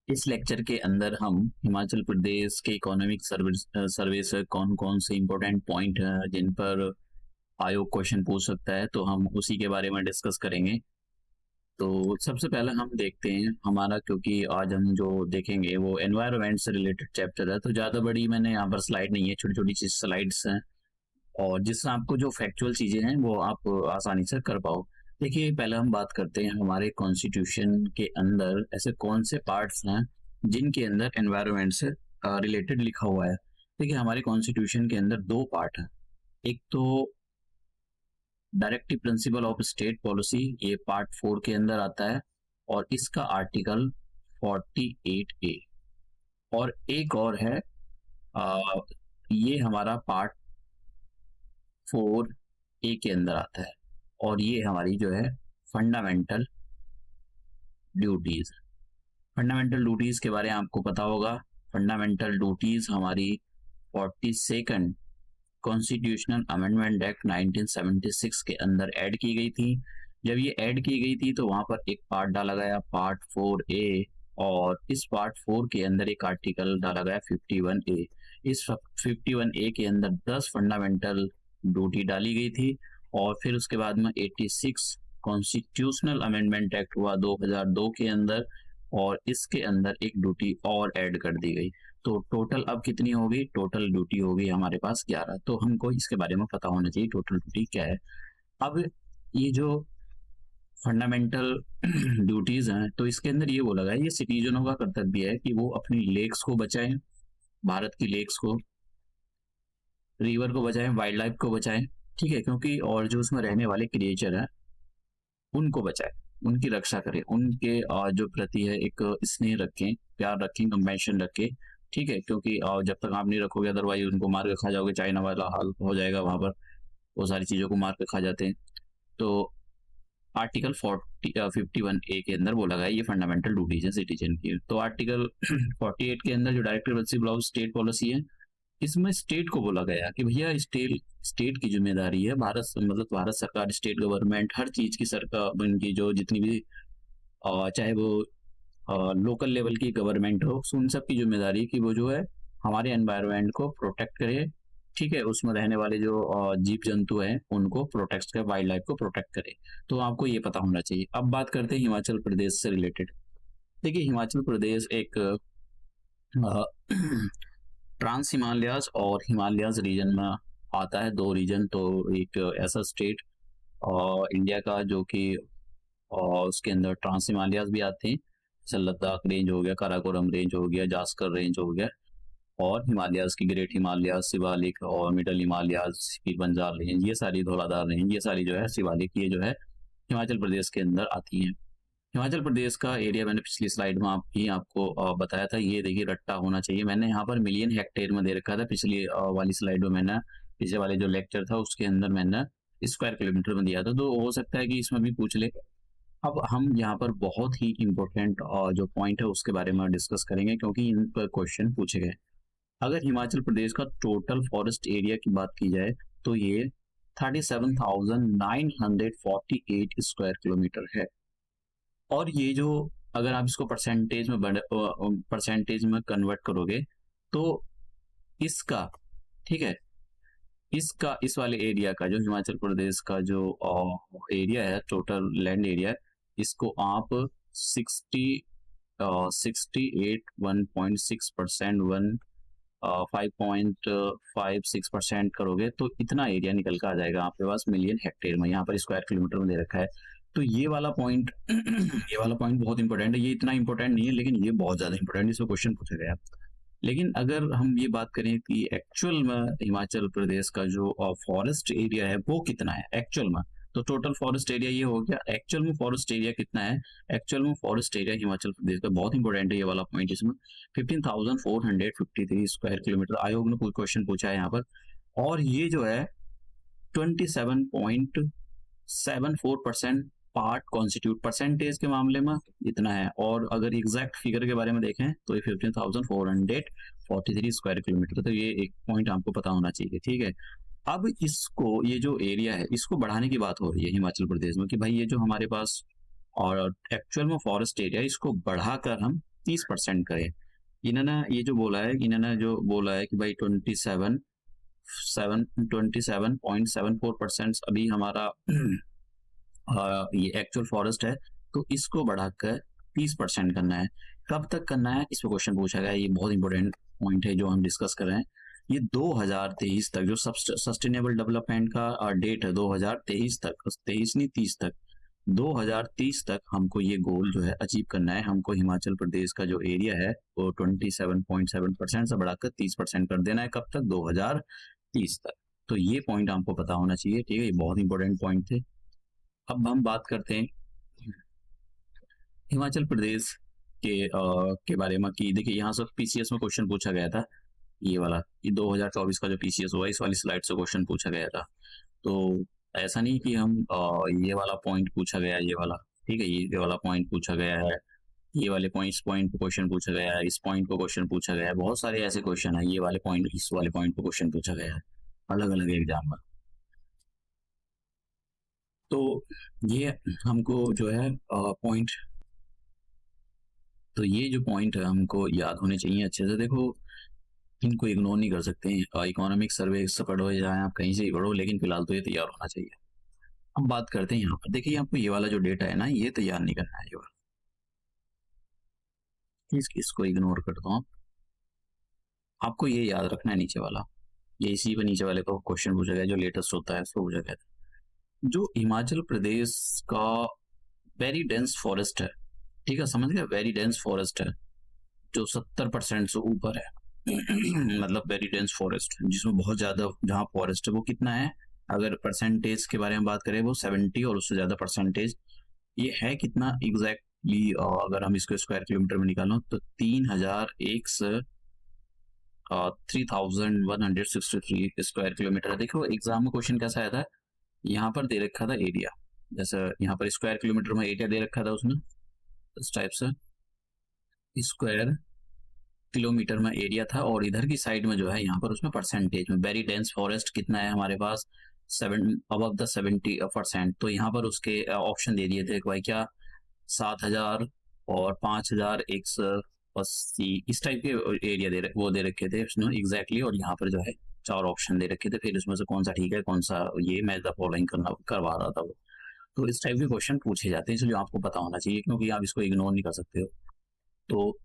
इस लेक्चर के अंदर हम हिमाचल प्रदेश के इकोनॉमिक सर्वे से कौन कौन से इम्पोर्टेंट पॉइंट हैं जिन पर आयोग क्वेश्चन पूछ सकता है, तो हम उसी के बारे में डिस्कस करेंगे। तो सबसे पहले हम देखते हैं हमारा, क्योंकि आज हम जो देखेंगे वो एनवायरनमेंट से रिलेटेड चैप्टर है, तो ज़्यादा बड़ी मैंने यहाँ पर स्लाइड नहीं है, छोटी छोटी चीज स्लाइड्स हैं और जिससे आपको जो फैक्चुअल चीजें हैं वो आप आसानी से कर पाओ। देखिए, पहले हम बात करते हैं हमारे कॉन्स्टिट्यूशन के अंदर ऐसे कौन से पार्ट्स हैं जिनके अंदर एनवायरनमेंट से रिलेटेड लिखा हुआ है। देखिए, हमारे कॉन्स्टिट्यूशन के अंदर दो पार्ट हैं। एक तो directive principle of state policy, ये पार्ट 4 के अंदर आता है और इसका आर्टिकल 48A। और एक और है, आ, ये हमारा पार्ट 4A के अंदर आता है और ये हमारी जो है फंडामेंटल ड्यूटीज। फंडामेंटल ड्यूटीज के बारे में आपको पता होगा। फंडामेंटल ड्यूटीज हमारी 42nd कॉन्स्टिट्यूशनल अमेंडमेंट एक्ट 1976 के अंदर ऐड की गई थी। जब ये ऐड की गई थी तो वहां पर एक पार्ट डाला गया, पार्ट 4A, और इस पार्ट 4 के अंदर एक आर्टिकल डाला गया 51A। इस 51A के अंदर 10 फंडामेंटल ड्यूटी डाली गई थी और फिर उसके बाद में 86 कॉन्स्टिट्यूशनल अमेंडमेंट एक्ट हुआ 2002 के अंदर और इसके अंदर एक ड्यूटी और ऐड कर दी गई। तो टोटल अब कितनी होगी? टोटल ड्यूटी होगी हमारे पास 11। तो हमको इसके बारे में पता होना चाहिए टोटल ड्यूटी क्या है। अब ये जो फंडामेंटल ड्यूटीज हैं तो इसके अंदर ये बोला गया, ये सिटीजनों का कर्तव्य है कि वो अपनी लेक्स को बचाएं, भारत की लेक्स को, रिवर को बचाएं, वाइल्ड लाइफ को बचाएं, ठीक है, क्योंकि और जो उसमें रहने वाले क्रिएचर हैं उनको बचाएं, उनकी रक्षा करें, उनके जो प्रति है एक स्नेह रखें, प्यार रखें, कंपैशन रखें, ठीक है, क्योंकि जब तक आप नहीं रखोगे अदरवाइज उनको मार के खा जाओगे। चाइना वाला हाल हो जाएगा, वहां पर वो सारी चीजों को मार के खा जाते हैं। तो आर्टिकल 51A के अंदर बोला गया ये फंडामेंटल ड्यूटीज है सिटीजन की। तो आर्टिकल 48 के अंदर जो directive principle of state policy है, इसमें स्टेट को बोला गया कि भैया स्टेट की जिम्मेदारी है, भारत मतलब भारत सरकार, स्टेट गवर्नमेंट, हर चीज की सरकार, उनकी जो जितनी भी चाहे वो लोकल लेवल की गवर्नमेंट हो, उन सब की जिम्मेदारी है कि वो जो है हमारे एनवायरनमेंट को प्रोटेक्ट करे, ठीक है, उसमें रहने वाले जो जीव जंतु हैं उनको प्रोटेक्ट करे, वाइल्ड लाइफ को प्रोटेक्ट करे। तो आपको ये पता होना चाहिए। अब बात करते हैं हिमाचल प्रदेश से रिलेटेड। देखिए, हिमाचल प्रदेश एक ट्रांस हिमालयाज और हिमालयाज रीजन में आता है, दो रीजन। तो एक ऐसा स्टेट इंडिया का जो कि उसके अंदर ट्रांस हिमालयाज भी आते हैं, जैसे लद्दाख रेंज हो गया, काराकोरम रेंज हो गया, जास्कर रेंज हो गया, और हिमालयाज की ग्रेट हिमालयाज, शिवालिक और मिडल हिमालयाज की बंजार रेंज, ये सारी धौलाधार रेंज, ये सारी जो है शिवालिक, ये जो है हिमाचल प्रदेश के अंदर आती हैं। हिमाचल प्रदेश का एरिया मैंने पिछली स्लाइड में आपको बताया था। ये देखिए रट्टा होना चाहिए, मैंने यहाँ पर मिलियन हेक्टेयर में दे रखा था। पिछली वाली स्लाइड में मैंने, पिछले वाले जो लेक्चर था उसके अंदर मैंने स्क्वायर किलोमीटर में दिया था, तो हो सकता है कि इसमें भी पूछ ले। अब हम यहाँ पर बहुत ही इंपॉर्टेंट जो पॉइंट है उसके बारे में डिस्कस करेंगे, क्योंकि इन पर क्वेश्चन पूछे गए। अगर हिमाचल प्रदेश का टोटल फॉरेस्ट एरिया की बात की जाए तो ये 37,948 स्क्वायर किलोमीटर है। और ये जो, अगर आप इसको परसेंटेज में कन्वर्ट करोगे तो इसका, ठीक है, इसका इस वाले एरिया का, जो हिमाचल प्रदेश का जो एरिया है, टोटल लैंड एरिया है, इसको आप 1.6% 5.56% करोगे तो इतना एरिया निकल कर आ जाएगा आपके पास मिलियन हेक्टेयर में। यहाँ पर स्क्वायर किलोमीटर में दे रखा है। तो ये वाला पॉइंट ये वाला पॉइंट बहुत इंपॉर्टेंट है। ये इतना इंपॉर्टेंट नहीं है लेकिन ये बहुत ज्यादा इंपॉर्टेंट है, इसमें क्वेश्चन पूछा गया। लेकिन अगर हम ये बात करें कि एक्चुअल में हिमाचल प्रदेश का जो फॉरेस्ट एरिया है वो कितना है एक्चुअल में, तो टोटल फॉरेस्ट एरिया ये हो गया। एक्चुअल में फॉरेस्ट एरिया कितना है? एक्चुअल में फॉरेस्ट एरिया हिमाचल प्रदेश का बहुत इंपॉर्टेंट है ये वाला पॉइंट, इसमें 15,453 स्क्वायर किलोमीटर। आयोग ने कोई क्वेश्चन पूछा है यहाँ पर, और ये जो है 27.74% पार्ट कॉन्स्टिट्यूट, परसेंटेज के मामले में इतना है। और अगर एग्जैक्ट फिगर के बारे में देखें तो ये 15,443 स्क्वायर किलोमीटर। तो ये एक पॉइंट आपको पता होना चाहिए, ठीक है। अब इसको, ये जो एरिया है इसको बढ़ाने की बात हो रही है हिमाचल प्रदेश में कि भाई ये जो हमारे पास और एक्चुअल में फॉरेस्ट एरिया, इसको बढ़ाकर हम 30% करें। इन्होंने ये जो बोला है, कि भाई 27.74% अभी हमारा ये एक्चुअल फॉरेस्ट है, तो इसको बढ़ाकर 30% करना है। कब तक करना है, इस पे क्वेश्चन पूछा गया है। ये बहुत इंपॉर्टेंट पॉइंट है जो हम डिस्कस कर रहे हैं। ये 2023 तक, जो सस्टेनेबल डेवलपमेंट का डेट है 2023 तक, 23 नहीं 30 तक, 2030 तक हमको ये गोल जो है अचीव करना है। हमको हिमाचल प्रदेश का जो एरिया है वो 27.7% से बढ़ाकर 30% कर देना है। कब तक, 2030 तक। तो ये पॉइंट हमको पता होना चाहिए, ठीक है। ये बहुत इंपॉर्टेंट पॉइंट थे। अब हम बात करते हैं हिमाचल प्रदेश के बारे में, कि देखिए यहाँ से पीसीएस में क्वेश्चन पूछा गया था। ये वाला, ये 2024 का जो पीसीएस हुआ, इस वाली स्लाइड से क्वेश्चन पूछा गया था। तो ऐसा नहीं कि हम ये वाला पॉइंट पूछा गया, ये वाला, ठीक है, ये वाला पॉइंट पूछा गया है, ये वाले पॉइंट को क्वेश्चन पूछा गया है, इस पॉइंट को क्वेश्चन पूछा गया है। बहुत सारे ऐसे क्वेश्चन है, ये वाले पॉइंट, इस वाले पॉइंट को क्वेश्चन पूछा गया है अलग अलग एग्जाम में। तो ये हमको जो है पॉइंट, तो ये जो पॉइंट है हमको याद होने चाहिए अच्छे से। देखो, इनको इग्नोर नहीं कर सकते हैं। इकोनॉमिक सर्वे से पढ़ो या आप कहीं से ही पढ़ो, लेकिन फिलहाल तो ये तैयार होना चाहिए। अब बात करते हैं यहाँ पर। देखिए, आपको ये वाला जो डेटा है ना, ये तैयार नहीं करना है। ये वाला इसको इग्नोर करता हूँ। आपको ये याद रखना है नीचे वाला, ये इसी पे नीचे वाले को क्वेश्चन पूछा गया, जो लेटेस्ट होता है उसको पूछा गया था। जो हिमाचल प्रदेश का वेरी डेंस फॉरेस्ट है, ठीक है, समझ गया, वेरी डेंस फॉरेस्ट है, जो 70% से ऊपर है। मतलब वेरी डेंस फॉरेस्ट जिसमें बहुत ज्यादा, जहाँ फॉरेस्ट है वो कितना है, अगर परसेंटेज के बारे में बात करें वो 70 और उससे ज्यादा परसेंटेज। ये है कितना एग्जैक्टली, अगर हम इसको स्क्वायर किलोमीटर में निकालो तो 3163 स्क्वायर किलोमीटर है। देखो एग्जाम में क्वेश्चन कैसा आया था, यहाँ पर दे रखा था एरिया, जैसे यहाँ पर स्क्वायर किलोमीटर में एरिया दे रखा था उसने, इस टाइप से स्क्वायर किलोमीटर में एरिया था, और इधर की साइड में जो है यहाँ पर उसमें परसेंटेज में वेरी डेंस फॉरेस्ट कितना है हमारे पास, 70%। तो यहाँ पर उसके ऑप्शन दे दिए थे भाई, क्या 7000 और 5180 इस टाइप के एरिया दे रखे थे उसने एग्जैक्टली। और यहाँ पर जो है 4 ऑप्शन दे रखे थे, फिर उसमें से कौन सा ठीक है, कौन सा ये मैच द फॉलोइंग करवा रहा था वो। तो इस टाइप के क्वेश्चन पूछे जाते हैं, इसलिए आपको पता होना चाहिए, क्योंकि आप इसको इग्नोर नहीं कर सकते हो। तो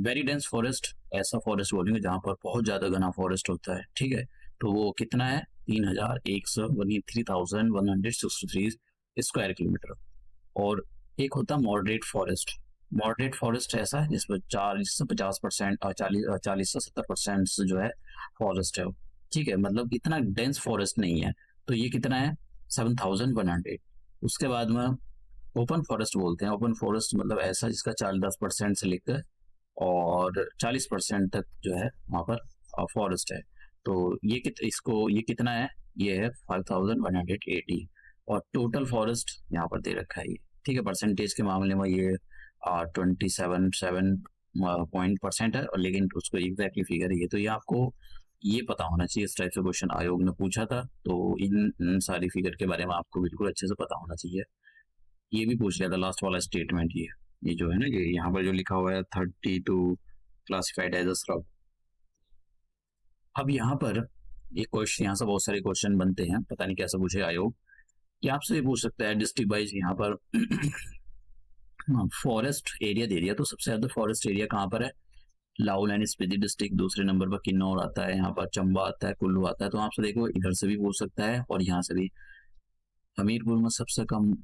वेरी डेंस फॉरेस्ट, ऐसा फॉरेस्ट बोलेंगे जहाँ पर बहुत ज्यादा घना फॉरेस्ट होता है, ठीक है। तो वो कितना है, 3163 स्क्वायर किलोमीटर। और एक होता है मॉडरेट फॉरेस्ट। मॉडरेट फॉरेस्ट ऐसा है जिसमें 40 से 50% और 40 से 70% जो है फॉरेस्ट है, ठीक है, मतलब इतना डेंस फॉरेस्ट नहीं है। तो ये कितना है, 7100। उसके बाद में ओपन फॉरेस्ट बोलते हैं। ओपन फॉरेस्ट मतलब ऐसा जिसका 10% से लेकर और 40% तक जो है वहां पर फॉरेस्ट है। तो ये ये कितना है, ये है 5180। और टोटल फॉरेस्ट यहाँ पर दे रखा है ये, ठीक है। परसेंटेज के मामले में ये 27.7% है, और लेकिन उसको एग्जैक्टली फिगर ये, तो ये आपको ये पता होना चाहिए। इस टाइप से क्वेश्चन आयोग ने पूछा था, तो इन सारी फिगर के बारे में आपको बिल्कुल अच्छे से पता होना चाहिए। ये भी पूछ लिया था लास्ट वाला स्टेटमेंट, ये जो है ना, ये यहाँ पर जो लिखा हुआ है 32 क्लासिफाइड एज अ श्रब। अब यहाँ पर एक क्वेश्चन, यहाँ से बहुत सारे क्वेश्चन बनते हैं, पता नहीं कैसे पूछे आयोग, कि आपसे ये पूछ सकता है डिस्ट्रिक्ट वाइज यहाँ पर फॉरेस्ट एरिया दे दिया, तो सबसे ज्यादा फॉरेस्ट एरिया कहाँ पर है, लाहौल एंड स्पीति डिस्ट्रिक्ट, दूसरे नंबर पर किन्नौर आता है, यहाँ पर चंबा आता है, कुल्लू आता है। तो आपसे देखो इधर से भी पूछ सकता है और यहाँ से भी। हमीरपुर में सबसे कम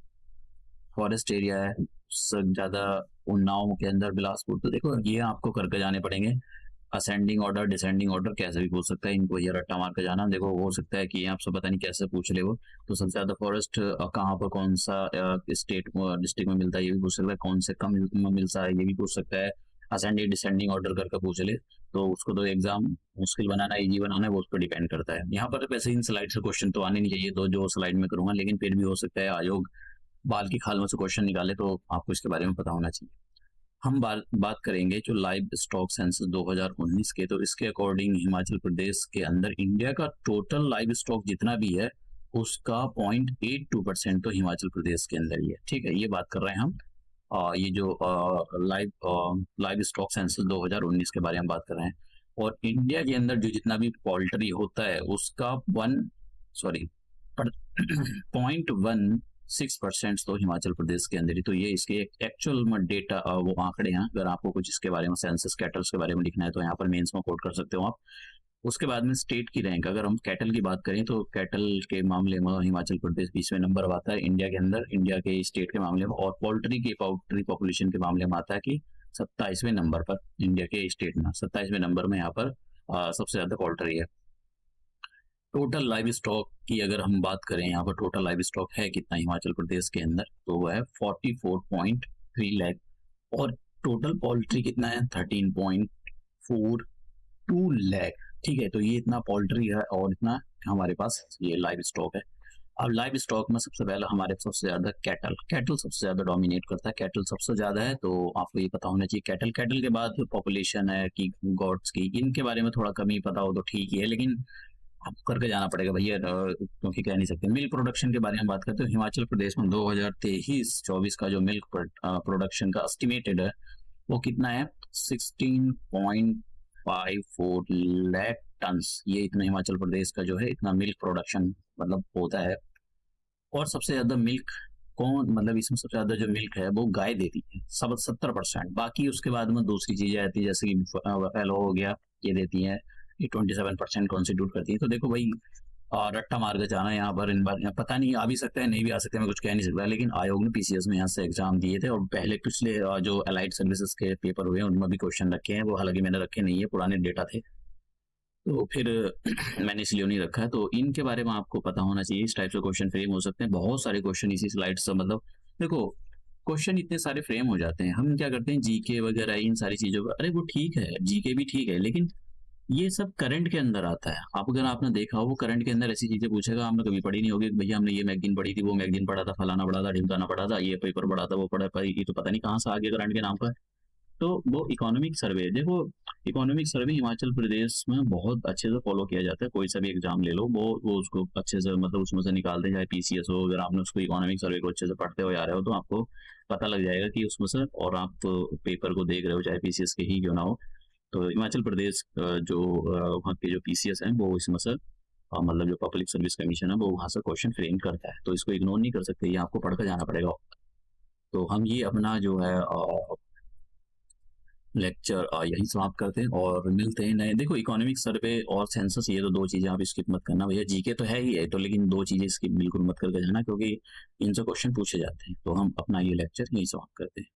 फॉरेस्ट एरिया है, सबसे ज्यादा उन्नाव के अंदर बिलासपुर। तो देखो ये आपको करके जाने पड़ेंगे, असेंडिंग ऑर्डर डिसेंडिंग ऑर्डर कैसे भी पूछ सकता है, इनको ये रट्टा मार के जाना। देखो हो सकता है कि आपसे पता नहीं कैसे पूछ ले वो। तो सबसे ज्यादा फॉरेस्ट कहाँ पर, कौन सा स्टेट डिस्ट्रिक्ट में मिलता है, ये भी पूछ सकता है। कौन से कम मिलता है, ये भी पूछ सकता है। असेंडिंग डिसेंडिंग ऑर्डर करके पूछ ले, तो उसको तो एग्जाम मुश्किल बनाना इजी बनाना है वो उस पर डिपेंड करता है। यहाँ पर वैसे इन स्लाइड से क्वेश्चन तो आने नहीं चाहिए, तो जो स्लाइड में करूंगा, लेकिन फिर भी हो सकता है आयोग बाल की खाल में से क्वेश्चन निकाले, तो आपको इसके बारे में पता होना चाहिए। हम बात करेंगे जो लाइव स्टॉक सेंसस 2019 के, तो इसके अकॉर्डिंग हिमाचल प्रदेश के अंदर इंडिया का टोटल लाइव स्टॉक जितना भी है उसका 0.82% तो हिमाचल प्रदेश के अंदर ही है, ठीक है। ये बात कर रहे हैं हम ये जो लाइव स्टॉक सेंसस 2019 के बारे में बात कर रहे हैं। और इंडिया के अंदर जो जितना भी पोल्ट्री होता है उसका 0.16% तो हिमाचल प्रदेश के अंदर ही। तो ये इसके एक्चुअल डेटा वो आंकड़े हैं। अगर आपको कुछ इसके बारे में सेंसस कैटल्स के बारे में लिखना है तो यहाँ पर मेंस में कोट कर सकते हो आप। उसके बाद में स्टेट की रैंक, अगर हम कैटल की बात करें तो कैटल के मामले में हिमाचल प्रदेश 20वें नंबर पर आता है इंडिया के अंदर, इंडिया के स्टेट के मामले में। और पोल्ट्री पॉपुलेशन के मामले में आता है कि 27वें नंबर पर इंडिया के स्टेट में, 27वें नंबर में यहाँ पर सबसे ज्यादा पोल्ट्री है। टोटल लाइव स्टॉक की अगर हम बात करें, यहाँ पर टोटल लाइव स्टॉक है कितना हिमाचल प्रदेश के अंदर, तो वो है 44.3 लाख। और टोटल पोल्ट्री कितना है, 13.42 लाख। ठीक है, तो ये इतना पोल्ट्री है और इतना हमारे पास ये लाइव स्टॉक है। अब लाइव स्टॉक में सबसे पहला हमारे सबसे ज्यादा कैटल सबसे ज्यादा डोमिनेट करता है। कैटल सबसे ज्यादा है, तो आपको ये पता होना चाहिए। कैटल के बाद पॉपुलेशन है कि गॉड्स की, इनके बारे में थोड़ा कम ही पता हो तो ठीक ही है, लेकिन आपको करके जाना पड़ेगा भैया, क्योंकि कह नहीं सकते। मिल्क प्रोडक्शन के बारे में बात करते हैं, हिमाचल प्रदेश में 2023-24 का जो मिल्क प्रोडक्शन का एस्टिमेटेड है वो कितना है, 16.54 लाख टन। ये इतना हिमाचल प्रदेश का जो है इतना मिल्क प्रोडक्शन मतलब होता है। और सबसे ज्यादा मिल्क कौन, मतलब इसमें सबसे ज्यादा जो मिल्क है वो गाय देती है, सब 70%। बाकी उसके बाद में दूसरी चीजें आती है जैसे कि फैलो हो गया, ये देती है, ये 27% कॉन्स्टिट्यूट करती है। तो देखो भाई, रट्टा मार के जाना यहाँ पर, इन बार पता नहीं आ भी सकता है नहीं भी आ सकता है, मैं कुछ कह नहीं सकता। लेकिन आयोग ने पीसीएस में यहाँ से एग्जाम दिए थे और पहले पिछले जो अलाइड सर्विसेज के पेपर हुए हैं उनमें भी क्वेश्चन रखे हैं, वो हालांकि मैंने रखे नहीं है, पुराने डेटा थे तो फिर मैंने इसलिए नहीं रखा है। तो इनके बारे में आपको पता होना चाहिए, इस टाइप से क्वेश्चन फ्रेम हो सकते हैं। बहुत सारे क्वेश्चन इसी स्लाइड से, मतलब देखो क्वेश्चन इतने सारे फ्रेम हो जाते हैं। हम क्या करते हैं, जीके वगैरह इन सारी चीजों पर, अरे वो ठीक है, जीके भी ठीक है, लेकिन ये सब करंट के अंदर आता है। आप अगर आपने देखा हो, वो करंट के अंदर ऐसी चीजें पूछेगा, आपने कभी पढ़ी नहीं होगी, भैया हमने ये मैगजीन पढ़ी थी, वो मैगजीन पढ़ा था, फलाना पढ़ा था, ढिमकाना पढ़ा था, ये पेपर पढ़ा था, वो पढ़ा था, ये तो पता नहीं कहाँ से आ गया करंट के नाम पर। तो वो इकोनॉमिक सर्वे, देखो इकोनॉमिक सर्वे हिमाचल प्रदेश में बहुत अच्छे से फॉलो किया जाता है। कोई सा भी एग्जाम ले लो, वो उसको अच्छे से, मतलब उसमें से निकालते, चाहे पीसीएस हो, अगर आपने उसको इकोनॉमिक सर्वे को अच्छे से पढ़ते हुए आ रहे हो तो आपको पता लग जाएगा कि उसमें से, और आप पेपर को देख रहे हो चाहे पीसीएस के ही क्यों ना हो, तो हिमाचल प्रदेश जो वहाँ के जो पीसीएस हैं वो इसमें से मतलब जो पब्लिक सर्विस कमीशन है वो वहाँ से क्वेश्चन फ्रेम करता है, तो इसको इग्नोर नहीं कर सकते, ये आपको पढ़ कर जाना पड़ेगा। तो हम ये अपना जो है लेक्चर यही समाप्त करते हैं और मिलते हैं नए। देखो इकोनॉमिक सर्वे और सेंसस, ये तो दो चीजें आप स्किप मत करना भैया, जीके तो है ही है तो, लेकिन दो चीजें स्किप बिल्कुल मत करके जाना क्योंकि इनसे क्वेश्चन पूछे जाते हैं। तो हम अपना ये लेक्चर यही समाप्त करते हैं।